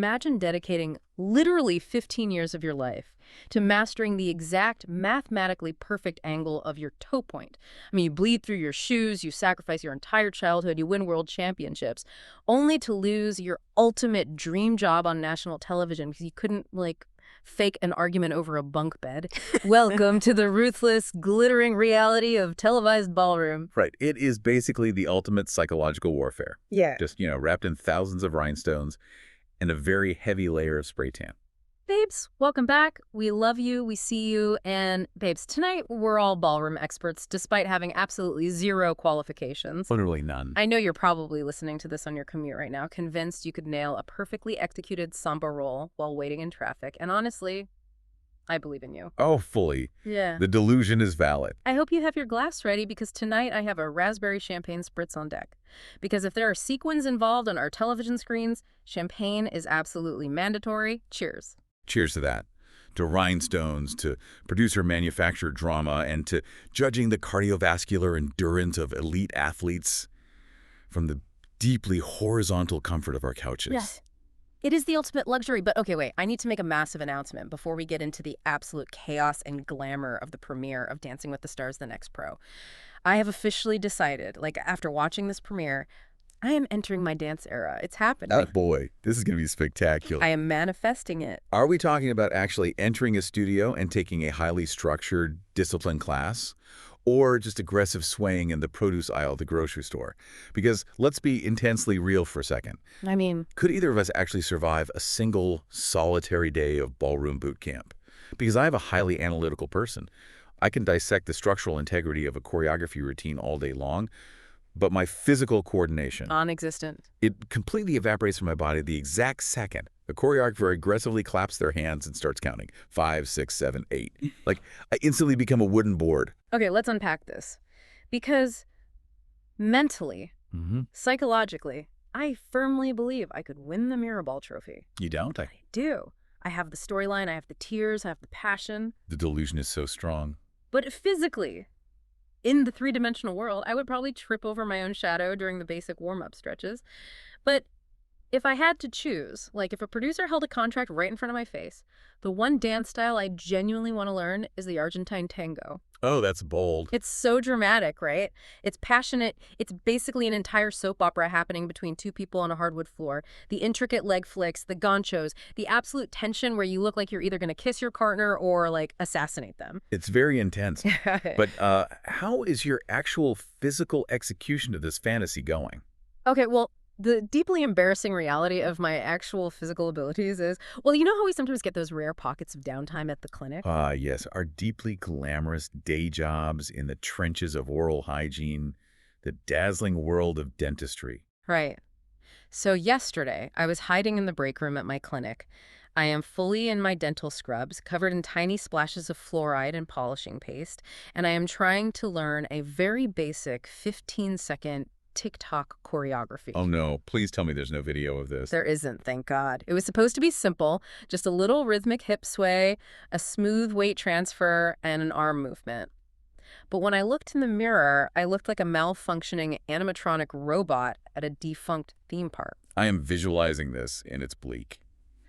imagine dedicating literally 15 years of your life to mastering the exact mathematically perfect angle of your toe point. I mean, you bleed through your shoes, you sacrifice your entire childhood, you win world championships, only to lose your ultimate dream job on national television because you couldn't, like, fake an argument over a bunk bed. Welcome to the ruthless, glittering reality of televised ballroom. Right. It is basically the ultimate psychological warfare. Yeah. Just, wrapped in thousands of rhinestones and a very heavy layer of spray tan. Babes, welcome back. We love you, we see you, and babes, tonight we're all ballroom experts despite having absolutely zero qualifications. Literally none. I know you're probably listening to this on your commute right now, convinced you could nail a perfectly executed Samba roll while waiting in traffic, and honestly, I believe in you. Oh, fully. Yeah. The delusion is valid. I hope you have your glass ready because tonight I have a raspberry champagne spritz on deck. Because if there are sequins involved on our television screens, champagne is absolutely mandatory. Cheers. Cheers to that. To rhinestones, to producer-manufactured drama, and to judging the cardiovascular endurance of elite athletes from the deeply horizontal comfort of our couches. Yes. It is the ultimate luxury, but okay, wait, I need to make a massive announcement before we get into the absolute chaos and glamour of the premiere of Dancing with the Stars: The Next Pro. I have officially decided, after watching this premiere, I am entering my dance era. It's happening. Oh boy, this is going to be spectacular. I am manifesting it. Are we talking about actually entering a studio and taking a highly structured, disciplined class? Or just aggressive swaying in the produce aisle at the grocery store? Because let's be intensely real for a second. I mean, could either of us actually survive a single solitary day of ballroom boot camp? Because I have a highly analytical person. I can dissect the structural integrity of a choreography routine all day long, but my physical coordination, non-existent. It completely evaporates from my body the exact second the choreographer aggressively claps their hands and starts counting. 5, 6, 7, 8. I instantly become a wooden board. Okay, let's unpack this. Because mentally, psychologically, I firmly believe I could win the Mirrorball trophy. You don't? I do. I have the storyline, I have the tears, I have the passion. The delusion is so strong. But physically, in the three-dimensional world, I would probably trip over my own shadow during the basic warm-up stretches. But if I had to choose, if a producer held a contract right in front of my face, the one dance style I genuinely want to learn is the Argentine tango. Oh, that's bold. It's so dramatic, right? It's passionate. It's basically an entire soap opera happening between two people on a hardwood floor. The intricate leg flicks, the ganchos, the absolute tension where you look like you're either going to kiss your partner or, assassinate them. It's very intense. But how is your actual physical execution of this fantasy going? Okay, well, the deeply embarrassing reality of my actual physical abilities is, you know how we sometimes get those rare pockets of downtime at the clinic? Yes, our deeply glamorous day jobs in the trenches of oral hygiene, the dazzling world of dentistry. Right. So yesterday, I was hiding in the break room at my clinic. I am fully in my dental scrubs, covered in tiny splashes of fluoride and polishing paste, and I am trying to learn a very basic 15-second TikTok choreography. Oh no, please tell me there's no video of this. There isn't, thank God. It was supposed to be simple, just a little rhythmic hip sway, a smooth weight transfer, and an arm movement. But when I looked in the mirror, I looked like a malfunctioning animatronic robot at a defunct theme park. I am visualizing this, and it's bleak.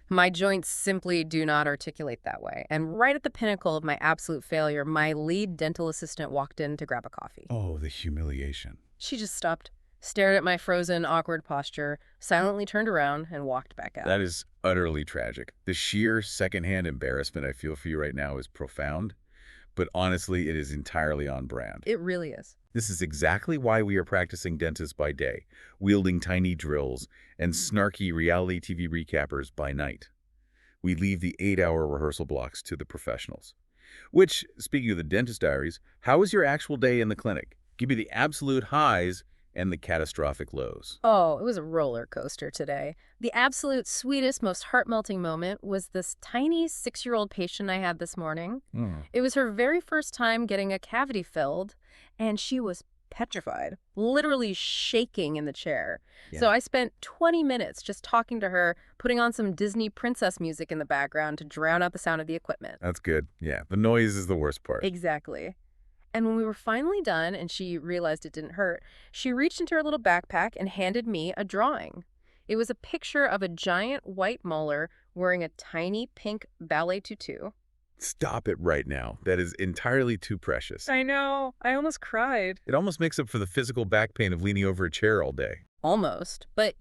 My joints simply do not articulate that way. And right at the pinnacle of my absolute failure, my lead dental assistant walked in to grab a coffee. Oh, the humiliation. She just stopped, stared at my frozen, awkward posture, silently turned around, and walked back out. That is utterly tragic. The sheer secondhand embarrassment I feel for you right now is profound, but honestly, it is entirely on brand. It really is. This is exactly why we are practicing dentists by day, wielding tiny drills, and snarky reality TV recappers by night. We leave the 8-hour rehearsal blocks to the professionals. Which, speaking of the dentist diaries, how was your actual day in the clinic? Give me the absolute highs and the catastrophic lows. Oh, it was a roller coaster today. The absolute sweetest, most heart-melting moment was this tiny 6-year-old patient I had this morning. It was her very first time getting a cavity filled, and she was petrified, literally shaking in the chair. Yeah. So I spent 20 minutes just talking to her, putting on some Disney princess music in the background to drown out the sound of the equipment. That's good. Yeah, the noise is the worst part. Exactly. And when we were finally done and she realized it didn't hurt, she reached into her little backpack and handed me a drawing. It was a picture of a giant white molar wearing a tiny pink ballet tutu. Stop it right now. That is entirely too precious. I know. I almost cried. It almost makes up for the physical back pain of leaning over a chair all day. Almost. But,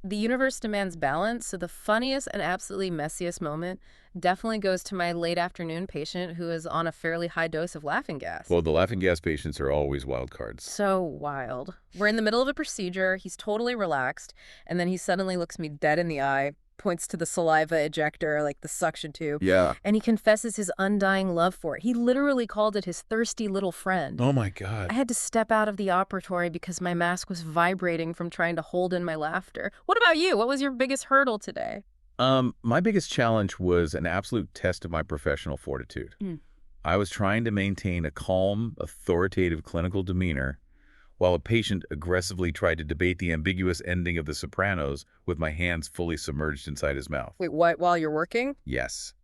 the universe demands balance, so the funniest and absolutely messiest moment definitely goes to my late afternoon patient who is on a fairly high dose of laughing gas. Well, the laughing gas patients are always wild cards. So wild. We're in the middle of a procedure, he's totally relaxed, and then he suddenly looks me dead in the eye, points to the saliva ejector, like the suction tube, Yeah. and he confesses his undying love for it. He literally called it his thirsty little friend. Oh my God. I had to step out of the operatory because my mask was vibrating from trying to hold in my laughter. What about you? What was your biggest hurdle today? My biggest challenge was an absolute test of my professional fortitude. I was trying to maintain a calm, authoritative clinical demeanor while a patient aggressively tried to debate the ambiguous ending of The Sopranos with my hands fully submerged inside his mouth. Wait, what, while you're working? Yes.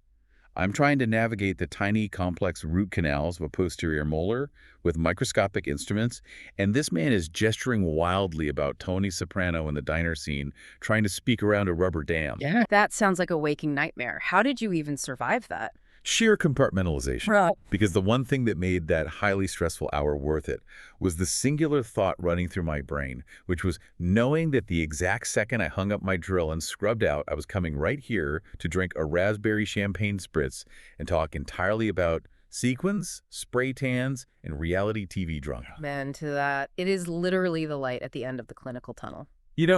I'm trying to navigate the tiny, complex root canals of a posterior molar with microscopic instruments, and this man is gesturing wildly about Tony Soprano in the diner scene, trying to speak around a rubber dam. Yeah. That sounds like a waking nightmare. How did you even survive that? Sheer compartmentalization. Right. Because the one thing that made that highly stressful hour worth it was the singular thought running through my brain, which was knowing that the exact second I hung up my drill and scrubbed out, I was coming right here to drink a raspberry champagne spritz and talk entirely about sequins, spray tans, and reality TV drunk. Man, to that. It is literally the light at the end of the clinical tunnel.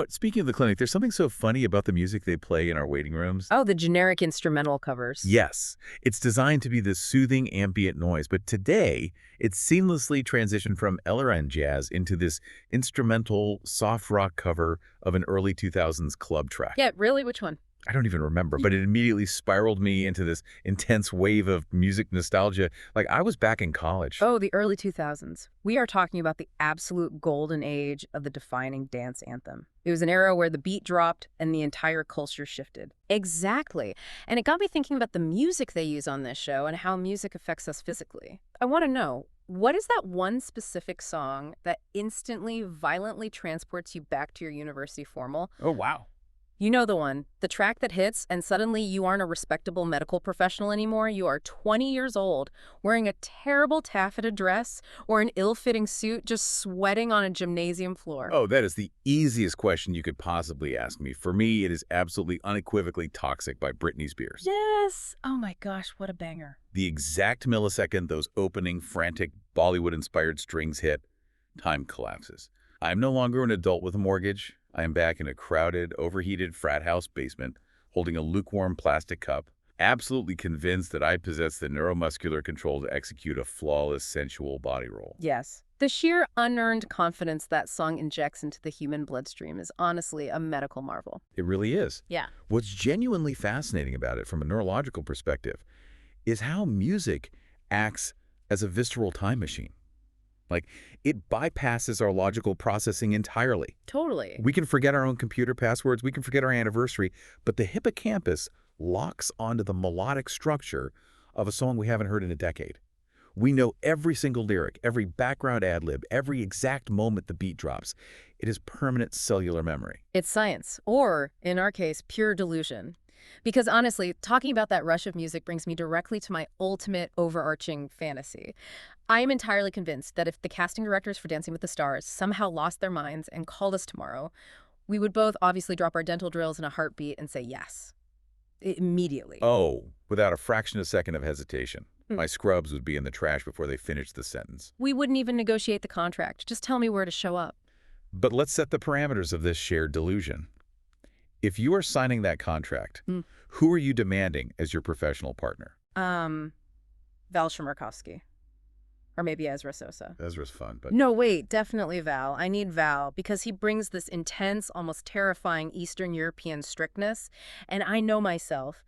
Speaking of the clinic, there's something so funny about the music they play in our waiting rooms. Oh, the generic instrumental covers. Yes, it's designed to be this soothing ambient noise, but today it's seamlessly transitioned from LRN jazz into this instrumental soft rock cover of an early 2000s club track. Yeah, really? Which one? I don't even remember, but it immediately spiraled me into this intense wave of music nostalgia, like I was back in college. Oh, the early 2000s. We are talking about the absolute golden age of the defining dance anthem. It was an era where the beat dropped and the entire culture shifted. Exactly. And it got me thinking about the music they use on this show and how music affects us physically. I want to know, what is that one specific song that instantly, violently transports you back to your university formal? Oh, wow. You know the one, the track that hits and suddenly you aren't a respectable medical professional anymore. You are 20 years old, wearing a terrible taffeta dress or an ill-fitting suit, just sweating on a gymnasium floor. Oh, that is the easiest question you could possibly ask me. For me, it is absolutely unequivocally Toxic by Britney Spears. Yes. Oh my gosh, what a banger. The exact millisecond those opening, frantic, Bollywood-inspired strings hit, time collapses. I'm no longer an adult with a mortgage. I am back in a crowded, overheated frat house basement, holding a lukewarm plastic cup, absolutely convinced that I possess the neuromuscular control to execute a flawless, sensual body roll. Yes. The sheer unearned confidence that song injects into the human bloodstream is honestly a medical marvel. It really is. Yeah. What's genuinely fascinating about it from a neurological perspective is how music acts as a visceral time machine. Like, it bypasses our logical processing entirely. Totally. We can forget our own computer passwords, we can forget our anniversary, but the hippocampus locks onto the melodic structure of a song we haven't heard in a decade. We know every single lyric, every background ad-lib, every exact moment the beat drops. It is permanent cellular memory. It's science, or, in our case, pure delusion. Because honestly, talking about that rush of music brings me directly to my ultimate overarching fantasy. I am entirely convinced that if the casting directors for Dancing with the Stars somehow lost their minds and called us tomorrow, we would both obviously drop our dental drills in a heartbeat and say yes. Immediately. Oh, without a fraction of a second of hesitation. My scrubs would be in the trash before they finished the sentence. We wouldn't even negotiate the contract. Just tell me where to show up. But let's set the parameters of this shared delusion. If you are signing that contract, who are you demanding as your professional partner? Val Shimerkovsky. Or maybe Ezra Sosa. Ezra's fun, but... No, wait, definitely Val. I need Val because he brings this intense, almost terrifying Eastern European strictness. And I know myself.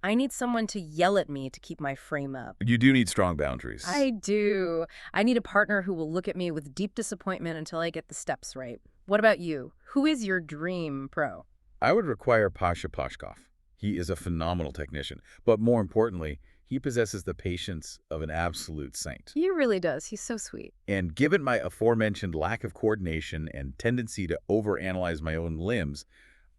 I need someone to yell at me to keep my frame up. You do need strong boundaries. I do. I need a partner who will look at me with deep disappointment until I get the steps right. What about you? Who is your dream pro? I would require Pasha Pashkov. He is a phenomenal technician, but more importantly, he possesses the patience of an absolute saint. He really does. He's so sweet. And given my aforementioned lack of coordination and tendency to overanalyze my own limbs,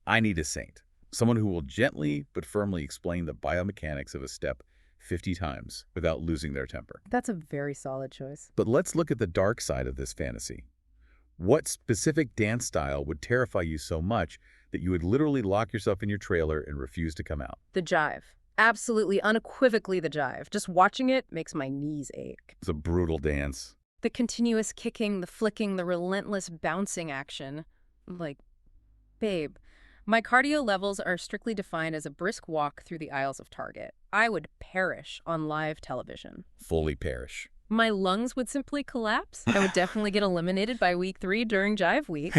I need a saint, someone who will gently but firmly explain the biomechanics of a step 50 times without losing their temper. That's a very solid choice. But let's look at the dark side of this fantasy. What specific dance style would terrify you so much that you would literally lock yourself in your trailer and refuse to come out? The jive. Absolutely, unequivocally the jive. Just watching it makes my knees ache. It's a brutal dance. The continuous kicking, the flicking, the relentless bouncing action. Like, babe, my cardio levels are strictly defined as a brisk walk through the aisles of Target. I would perish on live television. Fully perish. My lungs would simply collapse. I would definitely get eliminated by week 3 during Jive Week.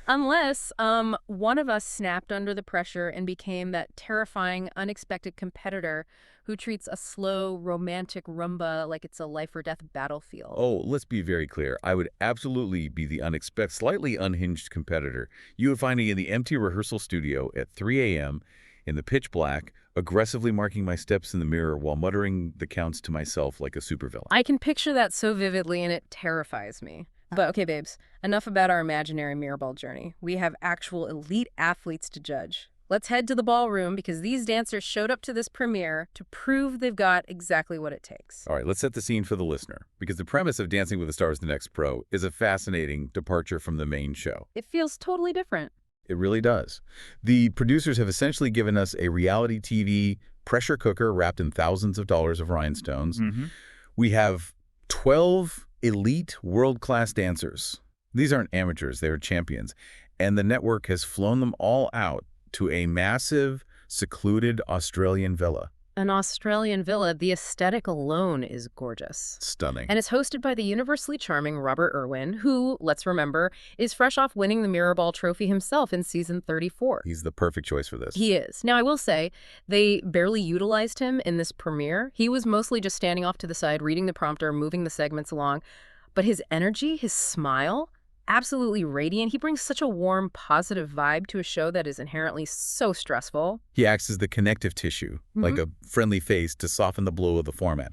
Unless one of us snapped under the pressure and became that terrifying, unexpected competitor who treats a slow, romantic rumba like it's a life-or-death battlefield. Oh, let's be very clear. I would absolutely be the unexpected, slightly unhinged competitor. You would find me in the empty rehearsal studio at 3 a.m. in the pitch black, aggressively marking my steps in the mirror while muttering the counts to myself like a supervillain. I can picture that so vividly, and it terrifies me. But okay, babes, enough about our imaginary Mirrorball journey. We have actual elite athletes to judge. Let's head to the ballroom because these dancers showed up to this premiere to prove they've got exactly what it takes. All right, let's set the scene for the listener, because the premise of Dancing with the Stars The Next Pro is a fascinating departure from the main show. It feels totally different. It really does. The producers have essentially given us a reality TV pressure cooker wrapped in thousands of dollars of rhinestones. We have 12 elite world-class dancers. These aren't amateurs, they're champions. And the network has flown them all out to a massive, secluded Australian villa. An Australian villa, the aesthetic alone is gorgeous. Stunning. And it's hosted by the universally charming Robert Irwin, who, let's remember, is fresh off winning the Mirrorball trophy himself in season 34. He's the perfect choice for this. He is. Now, I will say, they barely utilized him in this premiere. He was mostly just standing off to the side, reading the prompter, moving the segments along. But his energy, his smile, absolutely radiant. He brings such a warm, positive vibe to a show that is inherently so stressful. He acts as the connective tissue, like a friendly face to soften the blow of the format.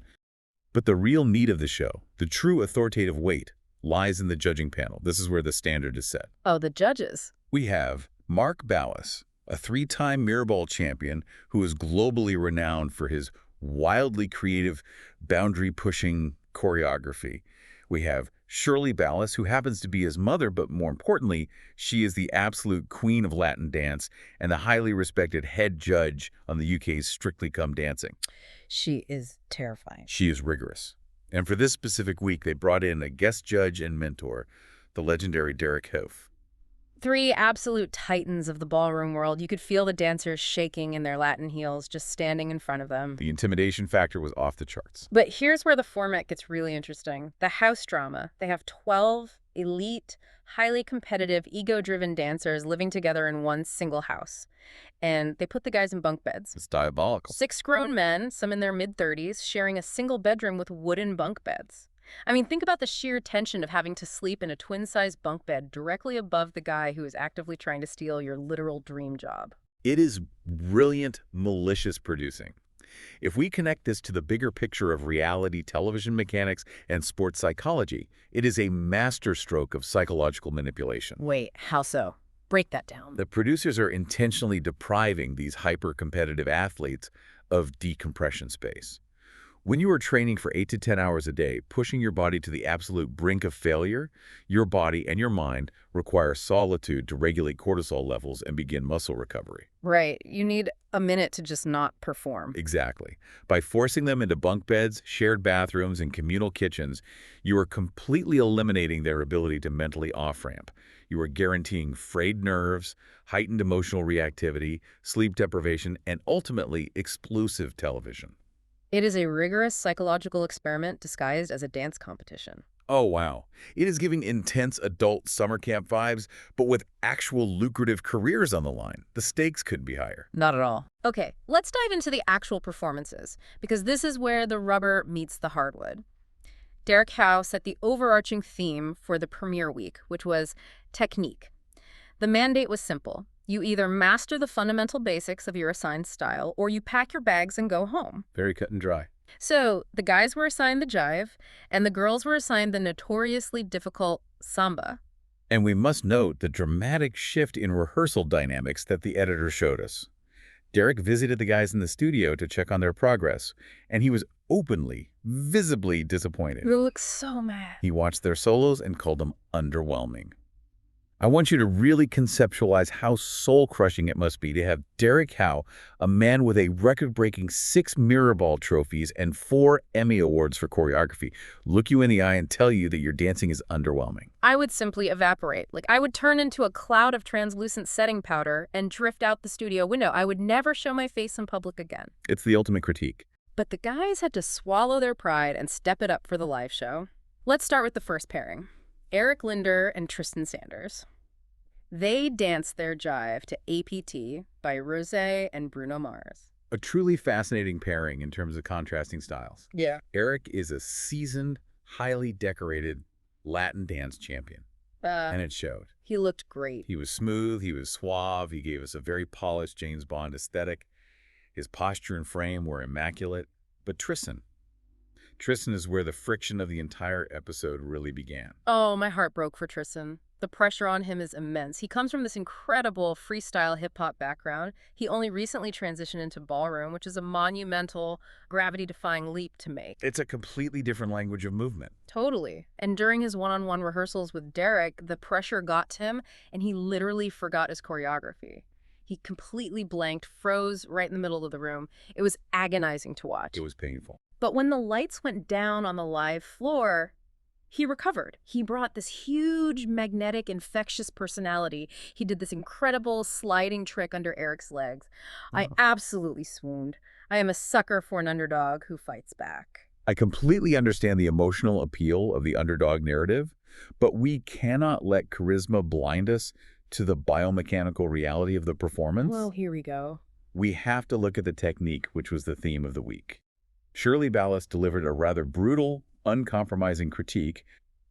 But the real meat of the show, the true authoritative weight, lies in the judging panel. This is where the standard is set. Oh, the judges. We have Mark Ballas, a 3-time Mirrorball champion who is globally renowned for his wildly creative, boundary-pushing choreography. We have Shirley Ballas, who happens to be his mother, but more importantly, she is the absolute queen of Latin dance and the highly respected head judge on the UK's Strictly Come Dancing. She is terrifying. She is rigorous. And for this specific week, they brought in a guest judge and mentor, the legendary Derek Hough. 3 absolute titans of the ballroom world. You could feel the dancers shaking in their Latin heels just standing in front of them. The intimidation factor was off the charts. But here's where the format gets really interesting. The house drama. They have 12 elite, highly competitive, ego-driven dancers living together in one single house. And they put the guys in bunk beds. It's diabolical. 6 grown men, some in their mid-30s, sharing a single bedroom with wooden bunk beds. I mean, think about the sheer tension of having to sleep in a twin-size bunk bed directly above the guy who is actively trying to steal your literal dream job. It is brilliant, malicious producing. If we connect this to the bigger picture of reality television mechanics and sports psychology, it is a masterstroke of psychological manipulation. Wait, how so? Break that down. The producers are intentionally depriving these hyper-competitive athletes of decompression space. When you are training for 8 to 10 hours a day, pushing your body to the absolute brink of failure, your body and your mind require solitude to regulate cortisol levels and begin muscle recovery. Right. You need a minute to just not perform. Exactly. By forcing them into bunk beds, shared bathrooms, and communal kitchens, you are completely eliminating their ability to mentally off-ramp. You are guaranteeing frayed nerves, heightened emotional reactivity, sleep deprivation, and ultimately explosive television. It is a rigorous psychological experiment disguised as a dance competition. Oh, wow. It is giving intense adult summer camp vibes, but with actual lucrative careers on the line. The stakes couldn't be higher. Not at all. Okay, let's dive into the actual performances, because this is where the rubber meets the hardwood. Derek Hough set the overarching theme for the premiere week, which was technique. The mandate was simple. You either master the fundamental basics of your assigned style, or you pack your bags and go home. Very cut and dry. So the guys were assigned the jive, and the girls were assigned the notoriously difficult samba. And we must note the dramatic shift in rehearsal dynamics that the editor showed us. Derek visited the guys in the studio to check on their progress, and he was openly, visibly disappointed. You look so mad. He watched their solos and called them underwhelming. I want you to really conceptualize how soul-crushing it must be to have Derek Hough, a man with a record-breaking 6 Mirrorball trophies and 4 Emmy Awards for choreography, look you in the eye and tell you that your dancing is underwhelming. I would simply evaporate. Like, I would turn into a cloud of translucent setting powder and drift out the studio window. I would never show my face in public again. It's the ultimate critique. But the guys had to swallow their pride and step it up for the live show. Let's start with the first pairing, Eric Linder and Tristan Sanders. They danced their jive to APT by Rosé and Bruno Mars. A truly fascinating pairing in terms of contrasting styles. Yeah. Eric is a seasoned, highly decorated Latin dance champion, and it showed. He looked great. He was smooth, he was suave, he gave us a very polished James Bond aesthetic. His posture and frame were immaculate. But Tristan is where the friction of the entire episode really began. Oh, my heart broke for Tristan. The pressure on him is immense. He comes from this incredible freestyle hip-hop background. He only recently transitioned into ballroom, which is a monumental, gravity-defying leap to make. It's a completely different language of movement. Totally. And during his one-on-one rehearsals with Derek, the pressure got to him, and he literally forgot his choreography. He completely blanked, froze right in the middle of the room. It was agonizing to watch. It was painful. But when the lights went down on the live floor, he recovered. He brought this huge, magnetic, infectious personality. He did this incredible sliding trick under Eric's legs. I absolutely swooned. I am a sucker for an underdog who fights back. I completely understand the emotional appeal of the underdog narrative, but we cannot let charisma blind us to the biomechanical reality of the performance. Well, here we go. We have to look at the technique, which was the theme of the week. Shirley Ballas delivered a rather brutal, uncompromising critique,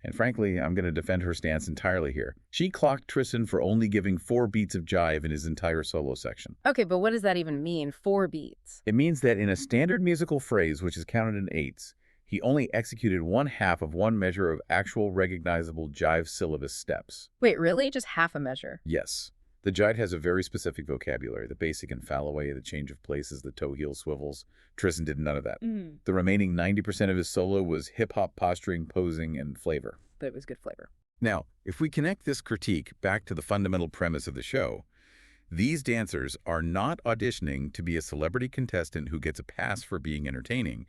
and frankly, I'm going to defend her stance entirely here. She clocked Tristan for only giving 4 beats of jive in his entire solo section. Okay, but what does that even mean, 4 beats? It means that in a standard musical phrase, which is counted in 8s, he only executed 1/2 of one measure of actual recognizable jive syllabus steps. Wait, really? Just half a measure? Yes. The jive has a very specific vocabulary, the basic and fall away, the change of places, the toe heel swivels. Tristan did none of that. The remaining 90% of his solo was hip-hop posturing, posing, and flavor. But it was good flavor. Now, if we connect this critique back to the fundamental premise of the show, these dancers are not auditioning to be a celebrity contestant who gets a pass for being entertaining.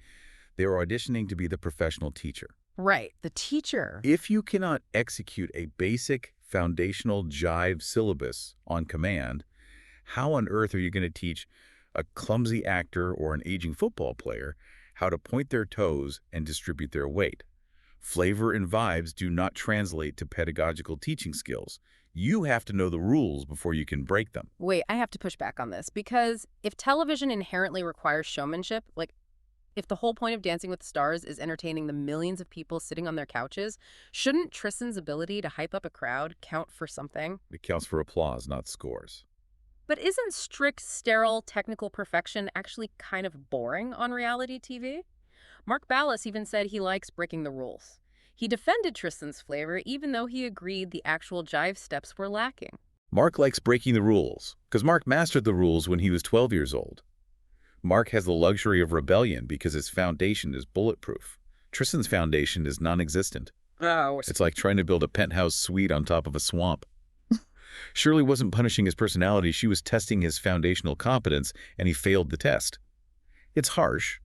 They are auditioning to be the professional teacher. Right, the teacher. If you cannot execute a basic foundational jive syllabus on command, how on earth are you going to teach a clumsy actor or an aging football player how to point their toes and distribute their weight? Flavor and vibes do not translate to pedagogical teaching skills. You have to know the rules before you can break them. Wait, I have to push back on this, because if television inherently requires showmanship, like if the whole point of Dancing with the Stars is entertaining the millions of people sitting on their couches, shouldn't Tristan's ability to hype up a crowd count for something? It counts for applause, not scores. But isn't strict, sterile, technical perfection actually kind of boring on reality TV? Mark Ballas even said he likes breaking the rules. He defended Tristan's flavor even though he agreed the actual jive steps were lacking. Mark likes breaking the rules, because Mark mastered the rules when he was 12 years old. Mark has the luxury of rebellion because his foundation is bulletproof. Tristan's foundation is non-existent. It's like trying to build a penthouse suite on top of a swamp. Shirley wasn't punishing his personality, she was testing his foundational competence, and he failed the test. It's harsh,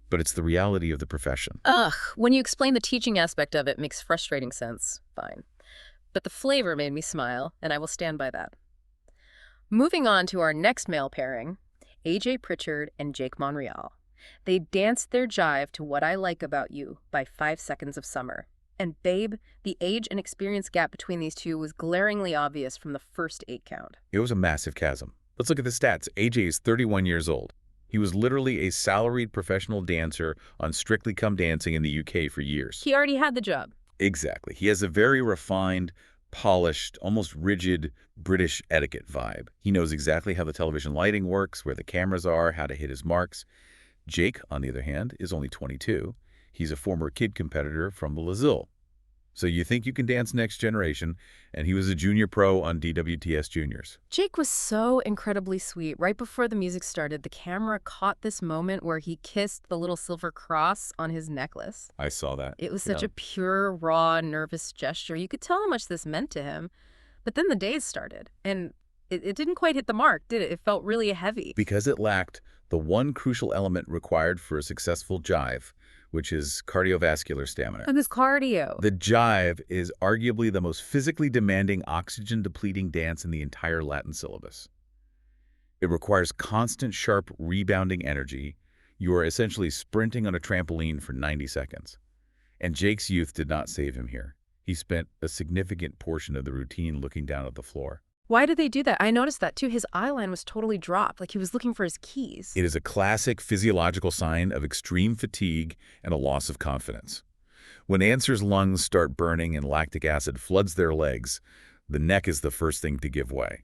but it's the reality of the profession. Ugh, when you explain the teaching aspect of it, makes frustrating sense. Fine. But the flavor made me smile, and I will stand by that. Moving on to our next male pairing, AJ Pritchard and Jake Monreal. They danced their jive to What I Like About You by 5 Seconds of Summer. And babe, the age and experience gap between these two was glaringly obvious from the first 8 count. It was a massive chasm. Let's look at the stats. AJ is 31 years old. He was literally a salaried professional dancer on Strictly Come Dancing in the UK for years. He already had the job. Exactly. He has a very refined, polished, almost rigid British etiquette vibe. He knows exactly how the television lighting works, where the cameras are, how to hit his marks. Jake, on the other hand, is only 22. He's a former kid competitor from the Lazille. So you think you can dance next generation, and he was a junior pro on DWTS Juniors. Jake was so incredibly sweet. Right before the music started, the camera caught this moment where he kissed the little silver cross on his necklace. I saw that. It was such a pure, raw, nervous gesture. You could tell how much this meant to him. But then the days started, and it didn't quite hit the mark, did it? It felt really heavy. Because it lacked the one crucial element required for a successful jive, which is cardiovascular stamina. And this cardio. The jive is arguably the most physically demanding, oxygen-depleting dance in the entire Latin syllabus. It requires constant, sharp, rebounding energy. You are essentially sprinting on a trampoline for 90 seconds. And Jake's youth did not save him here. He spent a significant portion of the routine looking down at the floor. Why did they do that? I noticed that, too. His eyeline was totally dropped, like he was looking for his keys. It is a classic physiological sign of extreme fatigue and a loss of confidence. When dancers' lungs start burning and lactic acid floods their legs, the neck is the first thing to give way.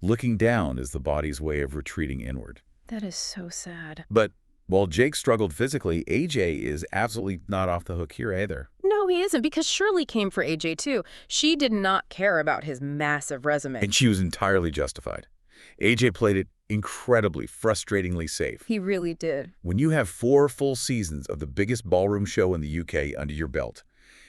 Looking down is the body's way of retreating inward. That is so sad. But while Jake struggled physically, AJ is absolutely not off the hook here either. No, he isn't, because Shirley came for AJ, too. She did not care about his massive resume. And she was entirely justified. AJ played it incredibly, frustratingly safe. He really did. When you have 4 full seasons of the biggest ballroom show in the UK under your belt,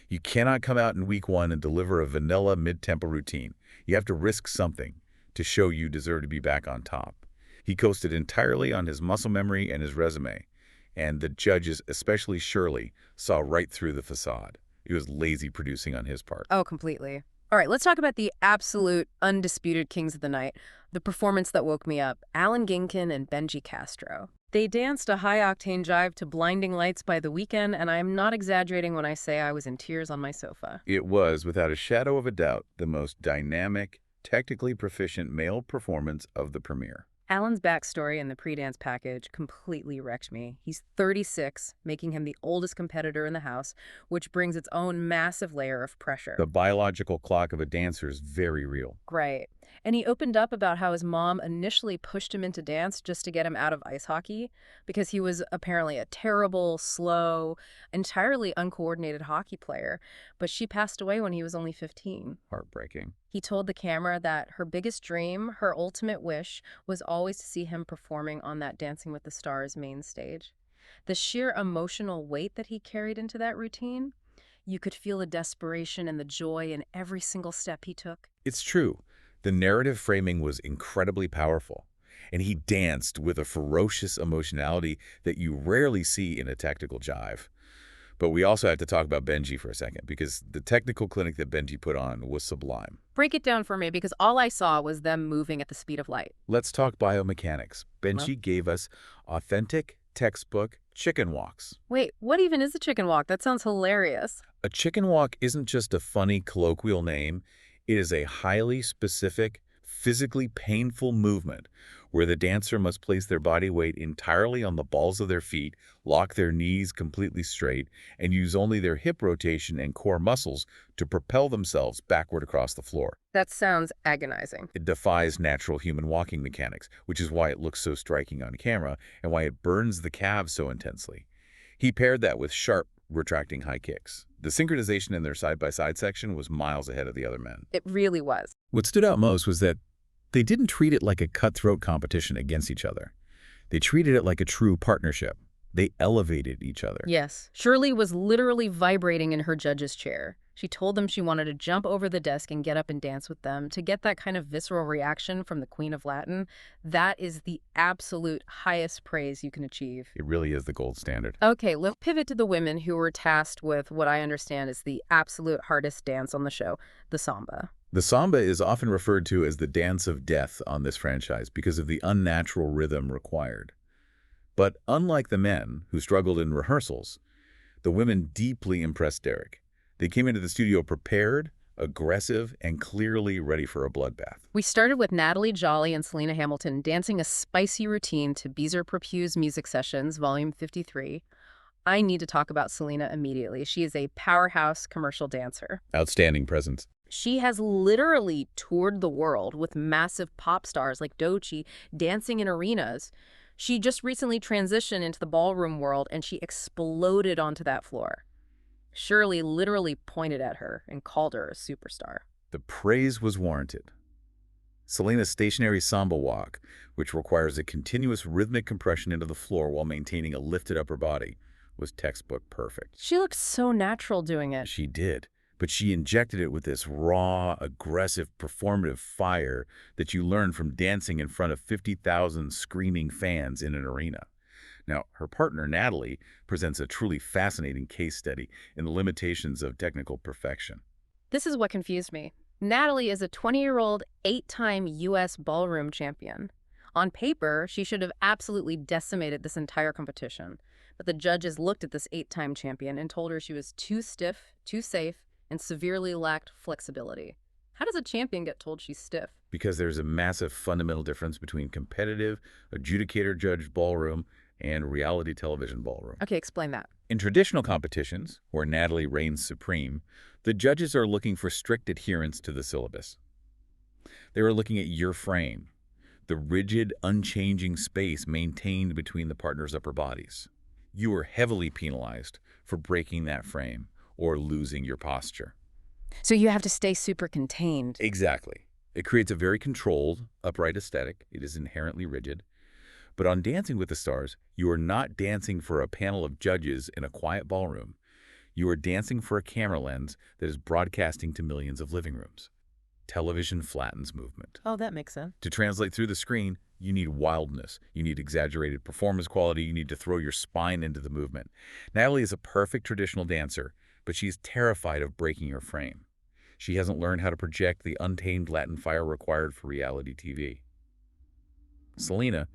you cannot come out in week 1 and deliver a vanilla mid-tempo routine. You have to risk something to show you deserve to be back on top. He coasted entirely on his muscle memory and his resume, and the judges, especially Shirley, saw right through the facade. It was lazy producing on his part. Oh, completely. All right, let's talk about the absolute, undisputed kings of the night, the performance that woke me up, Alan Ginkin and Benji Castro. They danced a high-octane jive to Blinding Lights by The Weeknd, and I'm not exaggerating when I say I was in tears on my sofa. It was, without a shadow of a doubt, the most dynamic, technically proficient male performance of the premiere. Alan's backstory in the pre-dance package completely wrecked me. He's 36, making him the oldest competitor in the house, which brings its own massive layer of pressure. The biological clock of a dancer is very real. Right. And he opened up about how his mom initially pushed him into dance just to get him out of ice hockey because he was apparently a terrible, slow, entirely uncoordinated hockey player. But she passed away when he was only 15. Heartbreaking. He told the camera that her biggest dream, her ultimate wish, was always to see him performing on that Dancing with the Stars main stage. The sheer emotional weight that he carried into that routine, you could feel the desperation and the joy in every single step he took. It's true. The narrative framing was incredibly powerful, and he danced with a ferocious emotionality that you rarely see in a tactical jive. But we also have to talk about Benji for a second, because the technical clinic that Benji put on was sublime. Break it down for me, because all I saw was them moving at the speed of light. Let's talk biomechanics. Benji gave us authentic, textbook chicken walks. Wait, what even is a chicken walk? That sounds hilarious. A chicken walk isn't just a funny colloquial name. It is a highly specific, physically painful movement where the dancer must place their body weight entirely on the balls of their feet, lock their knees completely straight, and use only their hip rotation and core muscles to propel themselves backward across the floor. That sounds agonizing. It defies natural human walking mechanics, which is why it looks so striking on camera and why it burns the calves so intensely. He paired that with sharp, retracting high kicks. The synchronization in their side-by-side section was miles ahead of the other men. It really was. What stood out most was that they didn't treat it like a cutthroat competition against each other. They treated it like a true partnership. They elevated each other. Yes. Shirley was literally vibrating in her judge's chair. She told them she wanted to jump over the desk and get up and dance with them. To get that kind of visceral reaction from the Queen of Latin, that is the absolute highest praise you can achieve. It really is the gold standard. Okay, let's pivot to the women who were tasked with what I understand is the absolute hardest dance on the show, the Samba. The Samba is often referred to as the dance of death on this franchise because of the unnatural rhythm required. But unlike the men, who struggled in rehearsals, the women deeply impressed Derek. They came into the studio prepared, aggressive, and clearly ready for a bloodbath. We started with Natalie Jolly and Selena Hamilton dancing a spicy routine to Beezer Propue's Music Sessions, Volume 53. I need to talk about Selena immediately. She is a powerhouse commercial dancer. Outstanding presence. She has literally toured the world with massive pop stars like Doechii dancing in arenas. She just recently transitioned into the ballroom world, and she exploded onto that floor. Shirley literally pointed at her and called her a superstar. The praise was warranted. Selena's stationary Samba walk, which requires a continuous rhythmic compression into the floor while maintaining a lifted upper body, was textbook perfect. She looked so natural doing it. She did, but she injected it with this raw, aggressive, performative fire that you learn from dancing in front of 50,000 screaming fans in an arena. Now, her partner, Natalie, presents a truly fascinating case study in the limitations of technical perfection. This is what confused me. Natalie is a 20-year-old, 8-time U.S. ballroom champion. On paper, she should have absolutely decimated this entire competition. But the judges looked at this 8-time champion and told her she was too stiff, too safe, and severely lacked flexibility. How does a champion get told she's stiff? Because there's a massive fundamental difference between competitive, adjudicator-judged ballroom and reality television ballroom. Okay, explain that. In traditional competitions, where Natalie reigns supreme, the judges are looking for strict adherence to the syllabus. They are looking at your frame, the rigid, unchanging space maintained between the partners' upper bodies. You are heavily penalized for breaking that frame or losing your posture. So you have to stay super contained. Exactly. It creates a very controlled, upright aesthetic. It is inherently rigid. But on Dancing with the Stars, you are not dancing for a panel of judges in a quiet ballroom. You are dancing for a camera lens that is broadcasting to millions of living rooms. Television flattens movement. Oh, that makes sense. To translate through the screen, you need wildness. You need exaggerated performance quality. You need to throw your spine into the movement. Natalie is a perfect traditional dancer, but she's terrified of breaking her frame. She hasn't learned how to project the untamed Latin fire required for reality TV. Selena,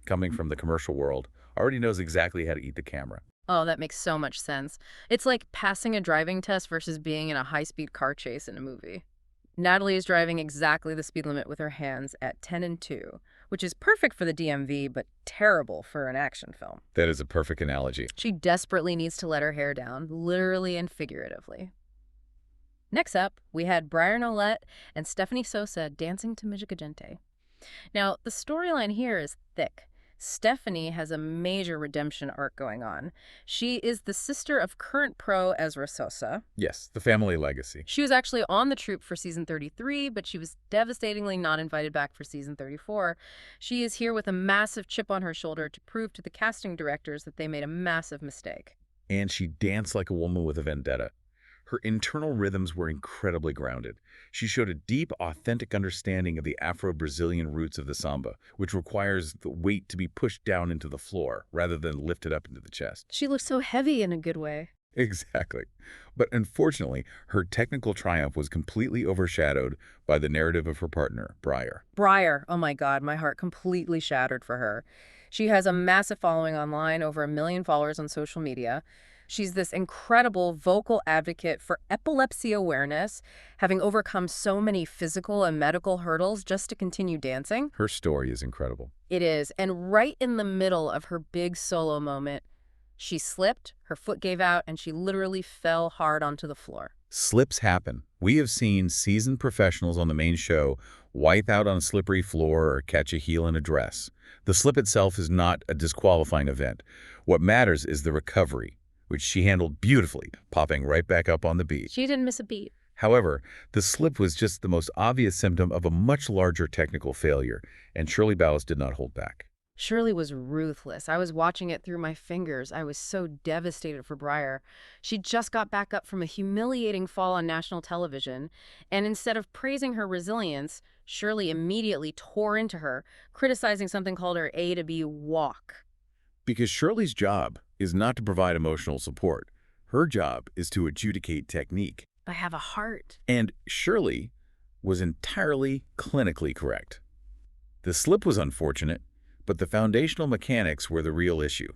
coming from the commercial world, already knows exactly how to eat the camera. Oh, that makes so much sense. It's like passing a driving test versus being in a high-speed car chase in a movie. Natalie is driving exactly the speed limit with her hands at 10 and 2, which is perfect for the DMV, but terrible for an action film. That is a perfect analogy. She desperately needs to let her hair down, literally and figuratively. Next up, we had Briar Nolet and Stephanie Sosa dancing to Musica Gente. Now, the storyline here is thick. Stephanie has a major redemption arc going on. She is the sister of current pro Ezra Sosa. Yes, the family legacy. She was actually on the troupe for season 33, but she was devastatingly not invited back for season 34. She is here with a massive chip on her shoulder to prove to the casting directors that they made a massive mistake. And she danced like a woman with a vendetta. Her internal rhythms were incredibly grounded. She showed a deep, authentic understanding of the Afro-Brazilian roots of the samba, which requires the weight to be pushed down into the floor rather than lifted up into the chest. She looked so heavy in a good way. Exactly. But unfortunately, her technical triumph was completely overshadowed by the narrative of her partner, Briar. Briar, oh my God, my heart completely shattered for her. She has a massive following online, over 1 million followers on social media. She's this incredible vocal advocate for epilepsy awareness, having overcome so many physical and medical hurdles just to continue dancing. Her story is incredible. It is. And right in the middle of her big solo moment, she slipped, her foot gave out, and she literally fell hard onto the floor. Slips happen. We have seen seasoned professionals on the main show wipe out on a slippery floor or catch a heel in a dress. The slip itself is not a disqualifying event. What matters is the recovery, which she handled beautifully, popping right back up on the beat. She didn't miss a beat. However, the slip was just the most obvious symptom of a much larger technical failure, and Shirley Ballas did not hold back. Shirley was ruthless. I was watching it through my fingers. I was so devastated for Briar. She just got back up from a humiliating fall on national television, and instead of praising her resilience, Shirley immediately tore into her, criticizing something called her A to B walk. Because Shirley's job is not to provide emotional support. Her job is to adjudicate technique. I have a heart. And Shirley was entirely clinically correct. The slip was unfortunate, but the foundational mechanics were the real issue.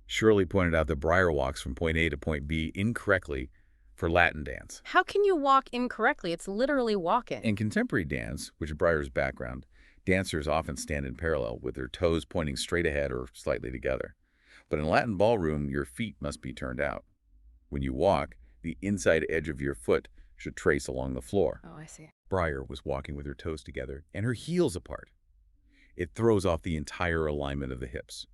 Shirley pointed out that Briar walks from point A to point B incorrectly for Latin dance. How can you walk incorrectly? It's literally walking. In contemporary dance, which is Briar's background, dancers often stand in parallel with their toes pointing straight ahead or slightly together. But in Latin ballroom, your feet must be turned out. When you walk, the inside edge of your foot should trace along the floor. Oh, I see. Briar was walking with her toes together and her heels apart. It throws off the entire alignment of the hips.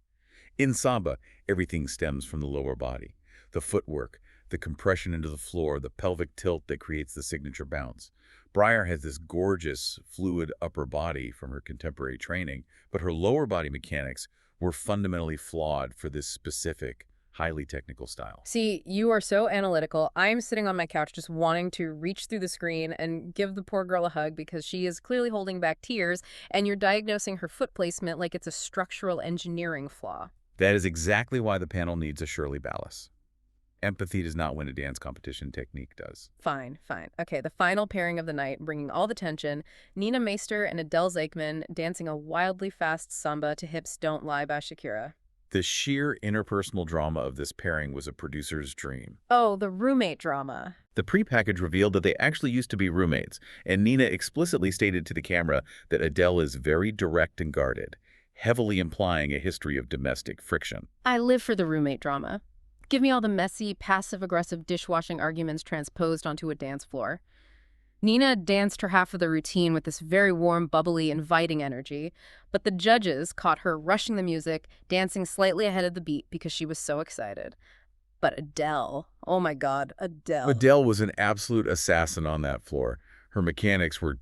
In Samba, everything stems from the lower body. The footwork, The compression into the floor, the pelvic tilt that creates the signature bounce. Breyer has this gorgeous, fluid upper body from her contemporary training, but her lower body mechanics were fundamentally flawed for this specific, highly technical style. See, you are so analytical. I'm sitting on my couch just wanting to reach through the screen and give the poor girl a hug because she is clearly holding back tears, and you're diagnosing her foot placement like it's a structural engineering flaw. That is exactly why the panel needs a Shirley Ballas. Empathy does not win a dance competition, technique does. Fine, fine. Okay, the final pairing of the night, bringing all the tension, Nina Meister and Adele Zakeman dancing a wildly fast samba to Hips Don't Lie by Shakira. The sheer interpersonal drama of this pairing was a producer's dream. Oh, the roommate drama. The prepackage revealed that they actually used to be roommates, and Nina explicitly stated to the camera that Adele is very direct and guarded, heavily implying a history of domestic friction. I live for the roommate drama. Give me all the messy, passive-aggressive dishwashing arguments transposed onto a dance floor. Nina danced her half of the routine with this very warm, bubbly, inviting energy, but the judges caught her rushing the music, dancing slightly ahead of the beat because she was so excited. But Adele, oh my God, Adele. Adele was an absolute assassin on that floor. Her mechanics were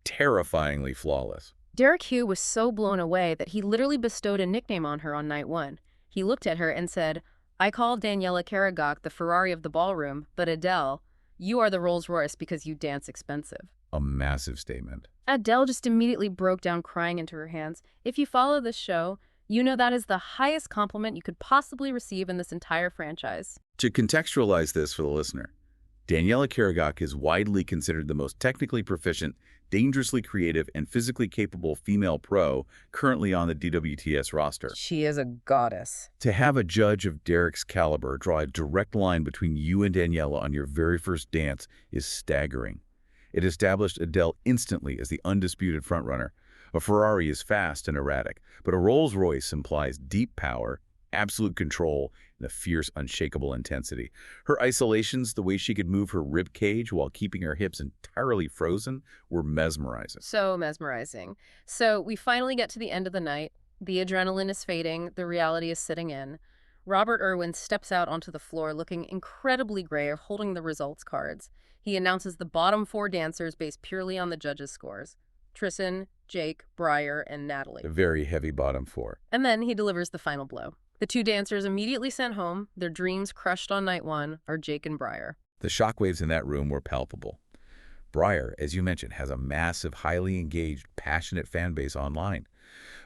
terrifyingly flawless. Derek Hough was so blown away that he literally bestowed a nickname on her on night one. He looked at her and said, "I call Danielle the Ferrari of the ballroom, but Adele, you are the Rolls Royce because you dance expensive." A massive statement. Adele just immediately broke down crying into her hands. If you follow this show, you know that is the highest compliment you could possibly receive in this entire franchise. To contextualize this for the listener, Danielle is widely considered the most technically proficient, dangerously creative, and physically capable female pro currently on the DWTS roster. She is a goddess. To have a judge of Derek's caliber draw a direct line between you and Daniela on your very first dance is staggering. It established Adele instantly as the undisputed frontrunner. A Ferrari is fast and erratic, but a Rolls-Royce implies deep power, absolute control, and a fierce, unshakable intensity. Her isolations, the way she could move her rib cage while keeping her hips entirely frozen, were mesmerizing. So mesmerizing. So we finally get to the end of the night. The adrenaline is fading. The reality is sitting in. Robert Irwin steps out onto the floor looking incredibly grave, holding the results cards. He announces the bottom 4 dancers based purely on the judges' scores: Tristan, Jake, Breyer, and Natalie. A very heavy bottom 4. And then he delivers the final blow. The 2 dancers immediately sent home, their dreams crushed on night 1, are Jake and Breyer. The shockwaves in that room were palpable. Breyer, as you mentioned, has a massive, highly engaged, passionate fan base online.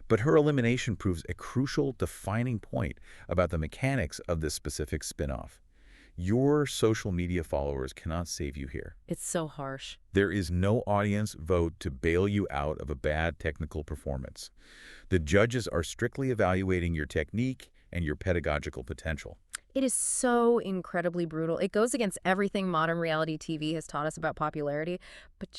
But her elimination proves a crucial, defining point about the mechanics of this specific spin-off. Your social media followers cannot save you here. It's so harsh. There is no audience vote to bail you out of a bad technical performance. The judges are strictly evaluating your technique and your pedagogical potential. It is so incredibly brutal. It goes against everything modern reality TV has taught us about popularity. But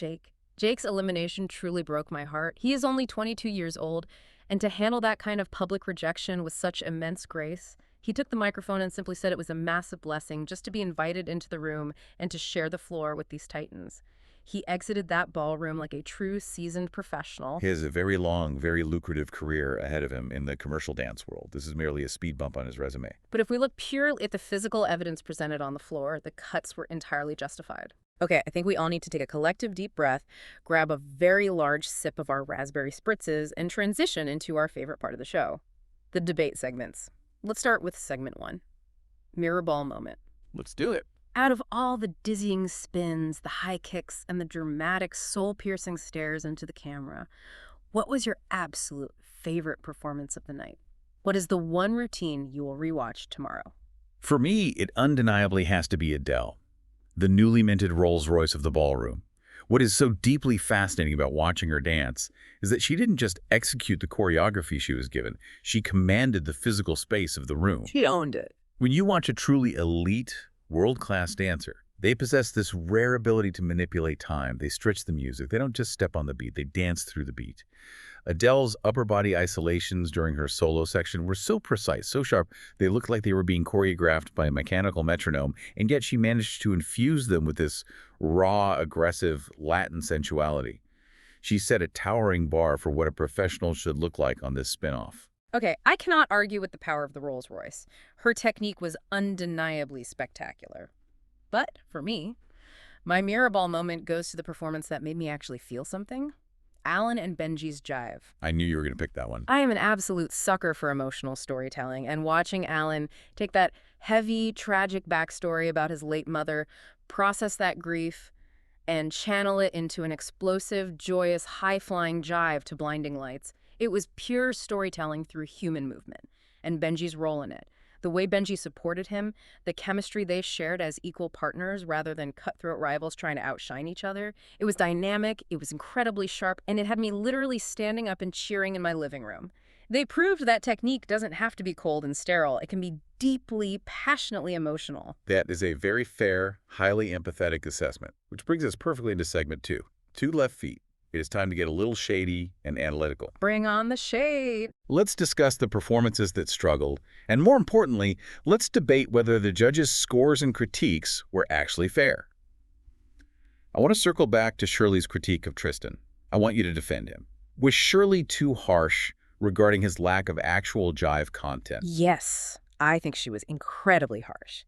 Jake's elimination truly broke my heart. He is only 22 years old, and to handle that kind of public rejection with such immense grace, he took the microphone and simply said it was a massive blessing just to be invited into the room and to share the floor with these titans. He exited that ballroom like a true seasoned professional. He has a very long, very lucrative career ahead of him in the commercial dance world. This is merely a speed bump on his resume. But if we look purely at the physical evidence presented on the floor, the cuts were entirely justified. Okay, I think we all need to take a collective deep breath, grab a very large sip of our raspberry spritzes, and transition into our favorite part of the show, the debate segments. Let's start with segment 1, Mirrorball moment. Let's do it. Out of all the dizzying spins, the high kicks, and the dramatic, soul-piercing stares into the camera, what was your absolute favorite performance of the night? What is the one routine you will rewatch tomorrow? For me, it undeniably has to be Adele, the newly minted Rolls-Royce of the ballroom. What is so deeply fascinating about watching her dance is that she didn't just execute the choreography she was given, she commanded the physical space of the room. She owned it. When you watch a truly elite, world-class dancer, they possess this rare ability to manipulate time. They stretch the music. They don't just step on the beat. They dance through the beat. Adele's upper body isolations during her solo section were so precise, so sharp, they looked like they were being choreographed by a mechanical metronome, and yet she managed to infuse them with this raw, aggressive Latin sensuality. She set a towering bar for what a professional should look like on this spin-off. Okay, I cannot argue with the power of the Rolls-Royce. Her technique was undeniably spectacular. But for me, my Mirrorball moment goes to the performance that made me actually feel something. Alan and Benji's Jive. I knew you were going to pick that one. I am an absolute sucker for emotional storytelling, and watching Alan take that heavy, tragic backstory about his late mother, process that grief, and channel it into an explosive, joyous, high-flying jive to blinding lights. It was pure storytelling through human movement, and Benji's role in it. The way Benji supported him, the chemistry they shared as equal partners rather than cutthroat rivals trying to outshine each other. It was dynamic, it was incredibly sharp, and it had me literally standing up and cheering in my living room. They proved that technique doesn't have to be cold and sterile. It can be deeply, passionately emotional. That is a very fair, highly empathetic assessment, which brings us perfectly into segment 2. 2 left feet. It is time to get a little shady and analytical. Bring on the shade. Let's discuss the performances that struggled, and more importantly, let's debate whether the judges' scores and critiques were actually fair. I want to circle back to Shirley's critique of Tristan. I want you to defend him. Was Shirley too harsh regarding his lack of actual jive content? Yes, I think she was incredibly harsh.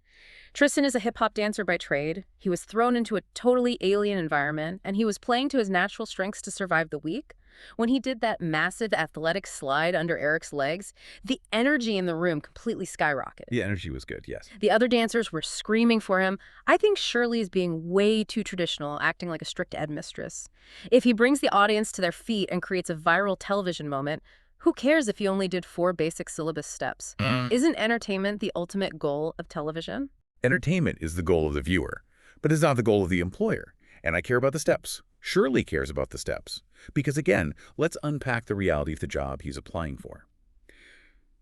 Tristan is a hip-hop dancer by trade. He was thrown into a totally alien environment, and he was playing to his natural strengths to survive the week. When he did that massive athletic slide under Eric's legs, the energy in the room completely skyrocketed. The energy was good, yes. The other dancers were screaming for him. I think Shirley is being way too traditional, acting like a strict ed mistress. If he brings the audience to their feet and creates a viral television moment, who cares if he only did 4 basic syllabus steps? Isn't entertainment the ultimate goal of television? Entertainment is the goal of the viewer, but it's not the goal of the employer. And I care about the steps. Shirley cares about the steps. Because again, let's unpack the reality of the job he's applying for.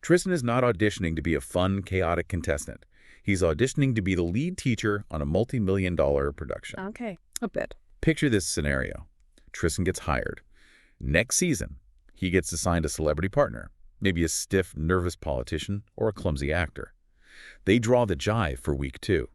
Tristan is not auditioning to be a fun, chaotic contestant. He's auditioning to be the lead teacher on a multi-million-dollar production. Okay, a bit. Picture this scenario. Tristan gets hired. Next season, he gets assigned a celebrity partner, maybe a stiff, nervous politician or a clumsy actor. They draw the jive for week 2.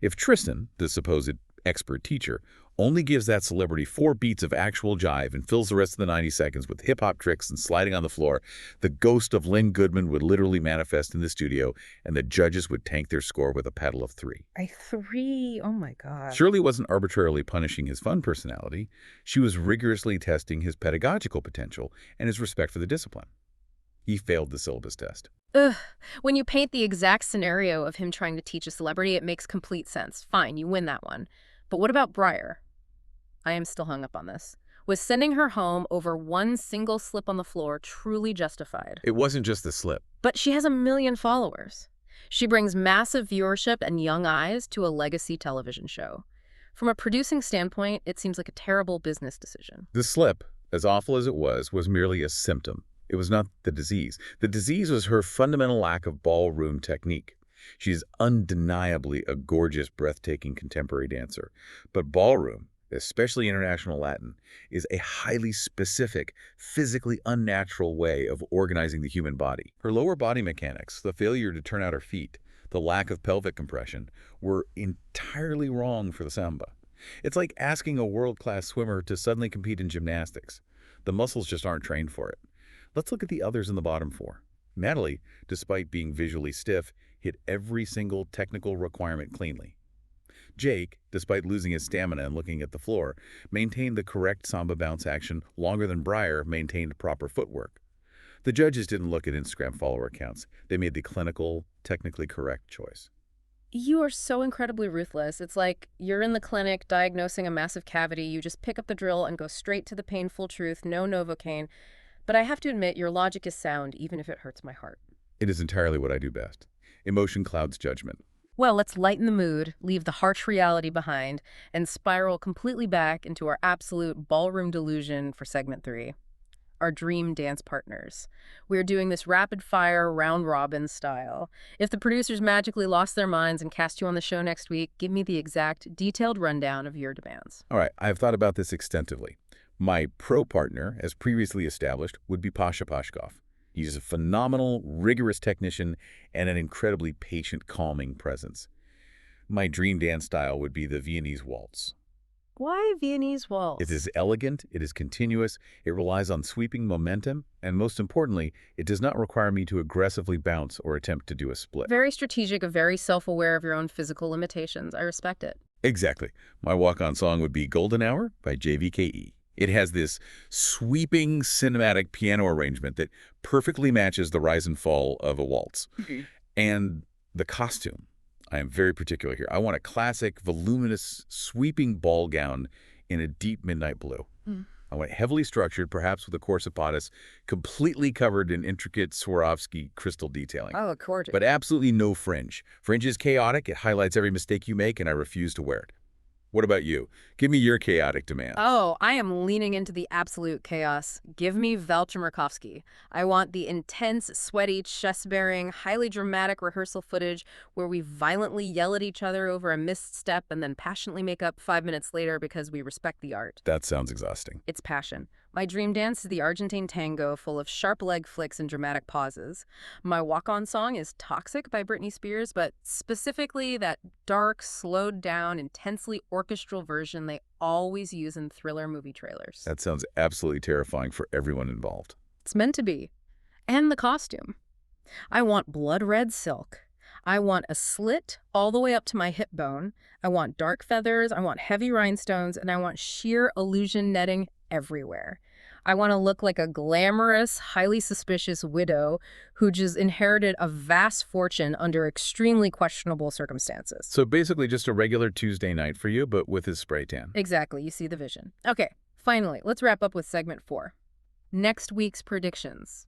If Tristan, the supposed expert teacher, only gives that celebrity 4 beats of actual jive and fills the rest of the 90 seconds with hip-hop tricks and sliding on the floor, the ghost of Lynn Goodman would literally manifest in the studio, and the judges would tank their score with a paddle of 3. 3? Oh my God. Shirley wasn't arbitrarily punishing his fun personality. She was rigorously testing his pedagogical potential and his respect for the discipline. He failed the syllabus test. Ugh. When you paint the exact scenario of him trying to teach a celebrity, it makes complete sense. Fine, you win that one. But what about Breyer? I am still hung up on this. Was sending her home over one single slip on the floor truly justified? It wasn't just the slip. But she has 1 million followers. She brings massive viewership and young eyes to a legacy television show. From a producing standpoint, it seems like a terrible business decision. The slip, as awful as it was merely a symptom. It was not the disease. The disease was her fundamental lack of ballroom technique. She's undeniably a gorgeous, breathtaking contemporary dancer. But ballroom, especially international Latin, is a highly specific, physically unnatural way of organizing the human body. Her lower body mechanics, the failure to turn out her feet, the lack of pelvic compression, were entirely wrong for the Samba. It's like asking a world-class swimmer to suddenly compete in gymnastics. The muscles just aren't trained for it. Let's look at the others in the bottom 4. Natalie, despite being visually stiff, hit every single technical requirement cleanly. Jake, despite losing his stamina and looking at the floor, maintained the correct Samba bounce action longer than Breyer maintained proper footwork. The judges didn't look at Instagram follower accounts. They made the clinical, technically correct choice. You are so incredibly ruthless. It's like you're in the clinic diagnosing a massive cavity. You just pick up the drill and go straight to the painful truth, no Novocaine. But I have to admit, your logic is sound, even if it hurts my heart. It is entirely what I do best. Emotion clouds judgment. Well, let's lighten the mood, leave the harsh reality behind, and spiral completely back into our absolute ballroom delusion for segment 3. Our dream dance partners. We're doing this rapid-fire, round-robin style. If the producers magically lost their minds and cast you on the show next week, give me the exact, detailed rundown of your demands. All right, I've thought about this extensively. My pro partner, as previously established, would be Pasha Pashkov. He's a phenomenal, rigorous technician and an incredibly patient, calming presence. My dream dance style would be the Viennese waltz. Why Viennese waltz? It is elegant, it is continuous, it relies on sweeping momentum, and most importantly, it does not require me to aggressively bounce or attempt to do a split. Very strategic, very self-aware of your own physical limitations. I respect it. Exactly. My walk-on song would be Golden Hour by JVKE. It has this sweeping cinematic piano arrangement that perfectly matches the rise and fall of a waltz. And the costume. I am very particular here. I want a classic, voluminous, sweeping ball gown in a deep midnight blue. I want it heavily structured, perhaps with a corsapatus, completely covered in intricate Swarovski crystal detailing. Oh, gorgeous. But absolutely no fringe. Fringe is chaotic, it highlights every mistake you make, and I refuse to wear it. What about you? Give me your chaotic demands. Oh, I am leaning into the absolute chaos. Give me Valchmerkovsky. I want the intense, sweaty, chest-bearing, highly dramatic rehearsal footage where we violently yell at each other over a missed step and then passionately make up 5 minutes later because we respect the art. That sounds exhausting. It's passion. My dream dance is the Argentine tango full of sharp leg flicks and dramatic pauses. My walk-on song is Toxic by Britney Spears, but specifically that dark, slowed down, intensely orchestral version they always use in thriller movie trailers. That sounds absolutely terrifying for everyone involved. It's meant to be. And the costume. I want blood red silk. I want a slit all the way up to my hip bone. I want dark feathers. I want heavy rhinestones. And I want sheer illusion netting everywhere. I want to look like a glamorous, highly suspicious widow who just inherited a vast fortune under extremely questionable circumstances. So basically just a regular Tuesday night for you, but with his spray tan. Exactly. You see the vision. Okay, finally, let's wrap up with segment 4. Next week's predictions.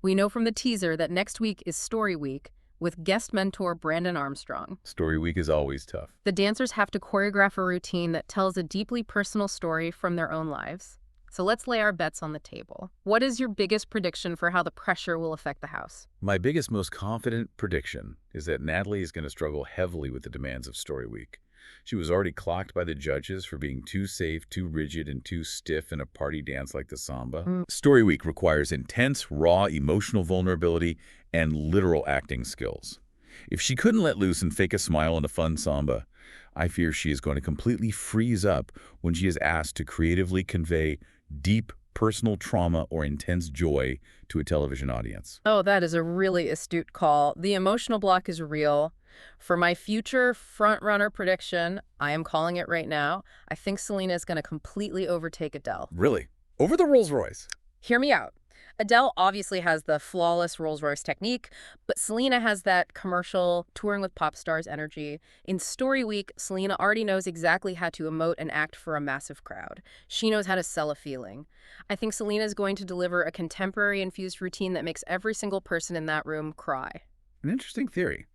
We know from the teaser that next week is Story Week with guest mentor Brandon Armstrong. Story Week is always tough. The dancers have to choreograph a routine that tells a deeply personal story from their own lives. So let's lay our bets on the table. What is your biggest prediction for how the pressure will affect the house? My biggest, most confident prediction is that Natalie is going to struggle heavily with the demands of Story Week. She was already clocked by the judges for being too safe, too rigid, and too stiff in a party dance like the Samba. Story Week requires intense, raw, emotional vulnerability and literal acting skills. If she couldn't let loose and fake a smile in a fun Samba, I fear she is going to completely freeze up when she is asked to creatively convey deep personal trauma or intense joy to a television audience. Oh, that is a really astute call. The emotional block is real. For my future front-runner prediction, I am calling it right now, I think Selena is going to completely overtake Adele. Really? Over the Rolls Royce? Hear me out. Adele obviously has the flawless Rolls-Royce technique, but Selena has that commercial, touring with pop stars energy. In Story Week, Selena already knows exactly how to emote and act for a massive crowd. She knows how to sell a feeling. I think Selena is going to deliver a contemporary-infused routine that makes every single person in that room cry. An interesting theory.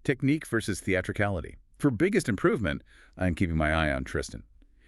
Technique versus theatricality. For biggest improvement, I'm keeping my eye on Tristan.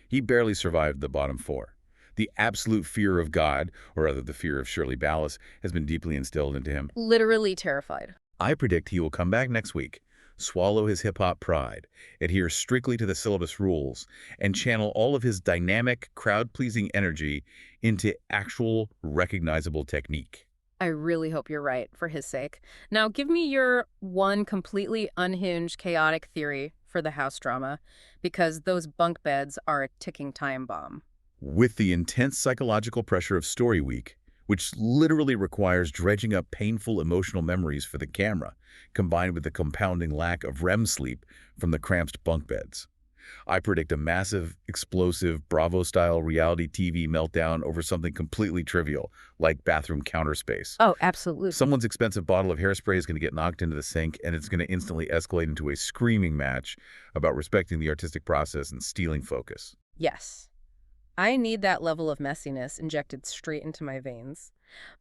He barely survived the bottom 4. The absolute fear of God, or rather the fear of Shirley Ballas, has been deeply instilled into him. Literally terrified. I predict he will come back next week, swallow his hip-hop pride, adhere strictly to the syllabus rules, and channel all of his dynamic, crowd-pleasing energy into actual, recognizable technique. I really hope you're right, for his sake. Now, give me your one completely unhinged, chaotic theory for the house drama, because those bunk beds are a ticking time bomb. With the intense psychological pressure of Story Week, which literally requires dredging up painful emotional memories for the camera, combined with the compounding lack of REM sleep from the cramped bunk beds, I predict a massive, explosive, Bravo-style reality TV meltdown over something completely trivial, like bathroom counter space. Oh, absolutely. Someone's expensive bottle of hairspray is going to get knocked into the sink, and it's going to instantly escalate into a screaming match about respecting the artistic process and stealing focus. Yes. I need that level of messiness injected straight into my veins.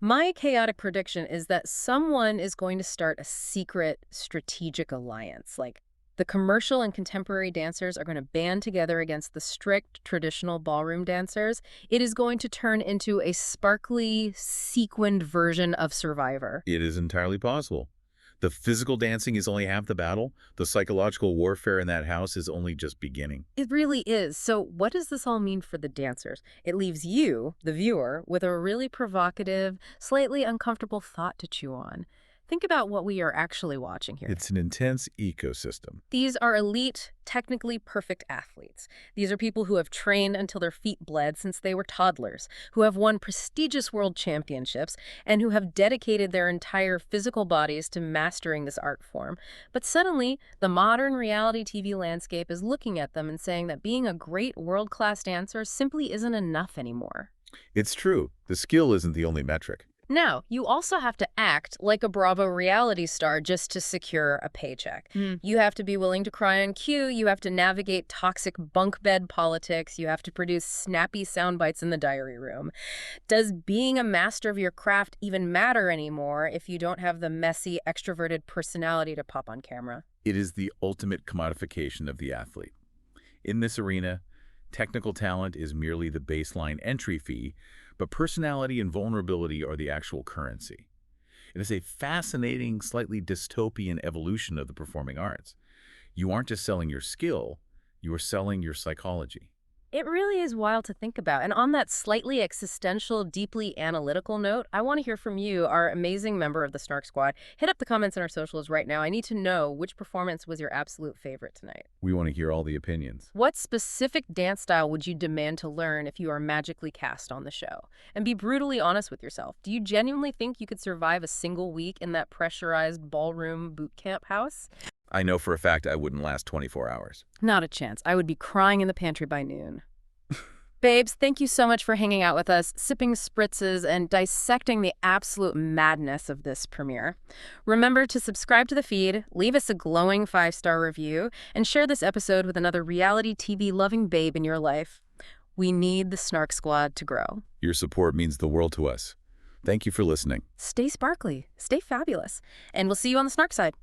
My chaotic prediction is that someone is going to start a secret strategic alliance. Like, the commercial and contemporary dancers are going to band together against the strict traditional ballroom dancers. It is going to turn into a sparkly, sequined version of Survivor. It is entirely possible. The physical dancing is only half the battle. The psychological warfare in that house is only just beginning. It really is. So what does this all mean for the dancers? It leaves you, the viewer, with a really provocative, slightly uncomfortable thought to chew on. Think about what we are actually watching here. It's an intense ecosystem. These are elite, technically perfect athletes. These are people who have trained until their feet bled since they were toddlers, who have won prestigious world championships, and who have dedicated their entire physical bodies to mastering this art form. But suddenly, the modern reality TV landscape is looking at them and saying that being a great world-class dancer simply isn't enough anymore. It's true. The skill isn't the only metric. Now, you also have to act like a Bravo reality star just to secure a paycheck. You have to be willing to cry on cue, you have to navigate toxic bunk bed politics, you have to produce snappy sound bites in the diary room. Does being a master of your craft even matter anymore if you don't have the messy, extroverted personality to pop on camera? It is the ultimate commodification of the athlete. In this arena, technical talent is merely the baseline entry fee, but personality and vulnerability are the actual currency. It is a fascinating, slightly dystopian evolution of the performing arts. You aren't just selling your skill, you are selling your psychology. It really is wild to think about. And on that slightly existential, deeply analytical note, I want to hear from you, our amazing member of the Snark Squad. Hit up the comments in our socials right now. I need to know which performance was your absolute favorite tonight. We want to hear all the opinions. What specific dance style would you demand to learn if you are magically cast on the show? And be brutally honest with yourself. Do you genuinely think you could survive a single week in that pressurized ballroom boot camp house? I know for a fact I wouldn't last 24 hours. Not a chance. I would be crying in the pantry by noon. Babes, thank you so much for hanging out with us, sipping spritzes, and dissecting the absolute madness of this premiere. Remember to subscribe to the feed, leave us a glowing 5-star review, and share this episode with another reality TV-loving babe in your life. We need the Snark Squad to grow. Your support means the world to us. Thank you for listening. Stay sparkly, stay fabulous, and we'll see you on the Snark side.